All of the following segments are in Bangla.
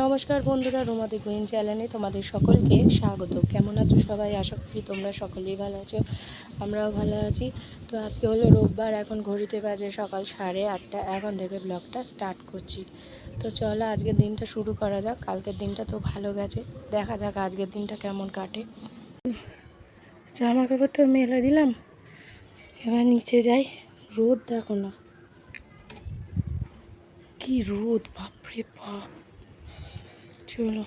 নমস্কার বন্ধুরা, রুমাদি কুইন চ্যানেলে তোমাদের সকলকে স্বাগত। কেমন আছো সবাই? আশা করি তোমরা সকলেই ভালো আছো, আমরাও ভালো আছি। তো আজকে হলো রোববার, এখন ঘড়িতে বাজে সকাল 8:30। এখন থেকে ব্লগটা স্টার্ট করছি। তো চলো আজকের দিনটা শুরু করা যাক। কালকের দিনটা তো ভালো গেছে, দেখা যাক আজকের দিনটা কেমন কাটে। জামা কাপড় তো মেলে দিলাম, এবার নিচে যাই। রোদ দেখো না, কি রোদ, বাপরে বাপ। চলো,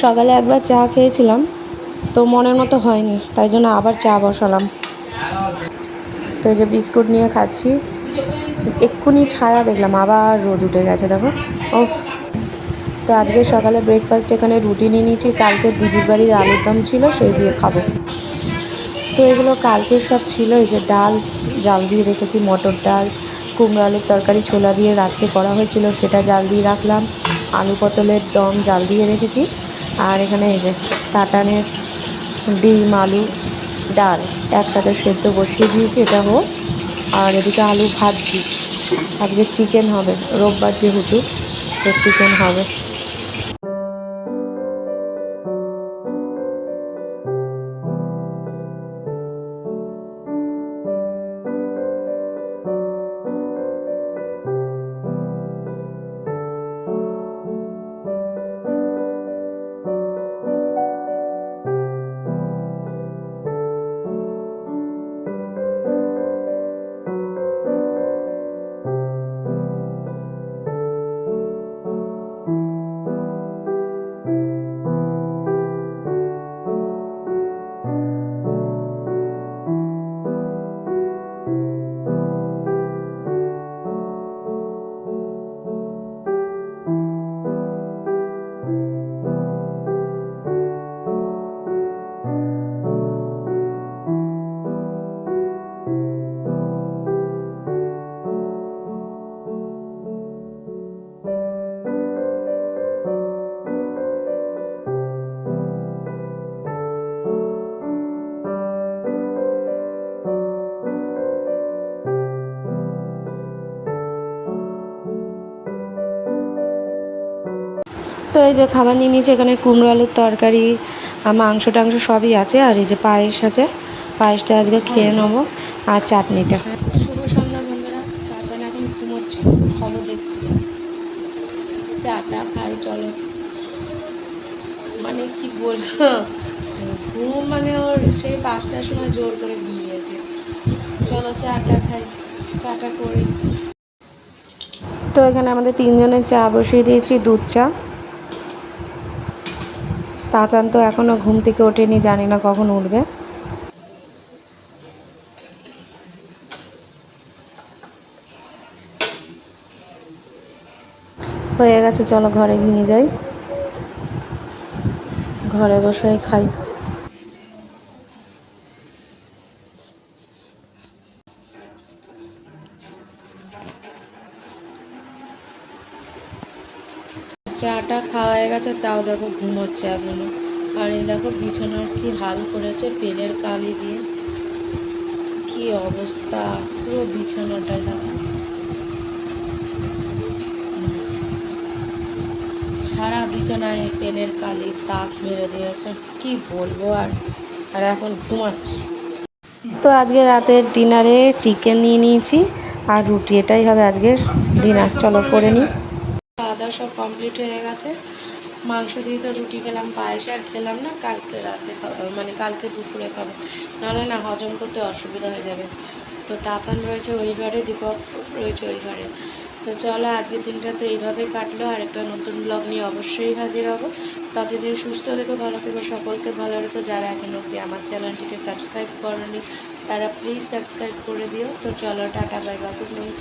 সকালে একবার চা খেয়েছিলাম, তো মনের মতো হয়নি, তাই জন্য আবার চা বসালাম। তো এই যে বিস্কুট নিয়ে খাচ্ছি। এক্ষুনি ছায়া দেখলাম, আবার রোদ উঠে গেছে দেখো। ওফ। তো আজকে সকালে ব্রেকফাস্ট এখানে রুটি নিয়ে নিয়েছি, কালকে দিদির বাড়ির আলুর দম ছিল, সেই দিয়ে খাবো। তো এগুলো কালকের সব ছিল। এই যে ডাল জাল দিয়ে রেখেছি, মটর ডাল, কুমড়ো আলুর তরকারি ছোলা দিয়ে রাত্রে করা হয়েছিল, সেটা জাল দিয়ে রাখলাম। আলু পটলের দম জাল দিয়ে রেখেছি। আর এখানে এই যে কাটানের ডিম আলু ডাল একসাথে সেদ্ধ বসিয়ে দিয়েছি, এটা হোক। আর এদিকে আলু ভাজছি। আজকে চিকেন হবে, রোববার যেহেতু, তো চিকেন হবে। তো এই যে খাবার নিয়ে নিয়েছি, এখানে কুমড়ো আলুর তরকারি, মাংস টাংস সবই আছে। আর এই যে পায়েস আছে, পায়েসটা আজকে খেয়ে নেবো। আর চাটনিটা। শুভ সন্ধ্যা বন্ধুরা, তারপরে এখন ঘুমোচ্ছি, খবর দেখছি। চাটা খাই চলো। মানে কি বলবো, ঘুম মানে ওর সেই 5টার সময় জোর করে ঘুমিয়েছে। চলো চাটা খাই, চাটা করি। তো এখানে আমাদের 3জনের চা বসিয়ে দিয়েছি, দুধ চা। তাতান তো এখনও ঘুম থেকে ওঠেনি, জানি না কখন উঠবে। হয়ে গেছে, চলো ঘরে নিয়ে যাই, ঘরে বসে খাই। চাটা খাওয়া হয়ে গেছে, তাও দেখো ঘুমোচ্ছে এখনো। আর এই দেখো বিছানার কি হাল করেছে পেনের কালি দিয়ে, কি অবস্থা পুরো বিছানাটায়। দেখো সারা বিছানায় পেনের কালি দাগ মেরে দিয়েছে, কি বলবো। আর আর এখন ঘুমাচ্ছি। তো আজকে রাতের ডিনারে চিকেন নিয়ে নিয়েছি আর রুটি, এটাই হবে আজকের ডিনার। চলো করে নিই। খাওয়া দাওয়া সব কমপ্লিট হয়ে গেছে। মাংস দিয়ে তো রুটি খেলাম, পায়েস আর খেলাম না, কালকে রাতে মানে কালকে দুপুরে খাবো, নাহলে না হজম করতে অসুবিধা হয়ে যাবে। তো তাপান রয়েছে ওই ঘরে, দীপক রয়েছে ওই ঘরে। তো চলো আজকের দিনটা তো এইভাবে কাটলো, আর একটা নতুন ব্লগ নিয়ে অবশ্যই হাজির হব। ততদিন সুস্থ থেকো, ভালো থেকো, সকলকে ভালো রেখো। যারা এখন অবধি আমার চ্যানেলটিকে সাবস্ক্রাইব করোনি, তারা প্লিজ সাবস্ক্রাইব করে দিও। তো চলো tata, bye bye, good night.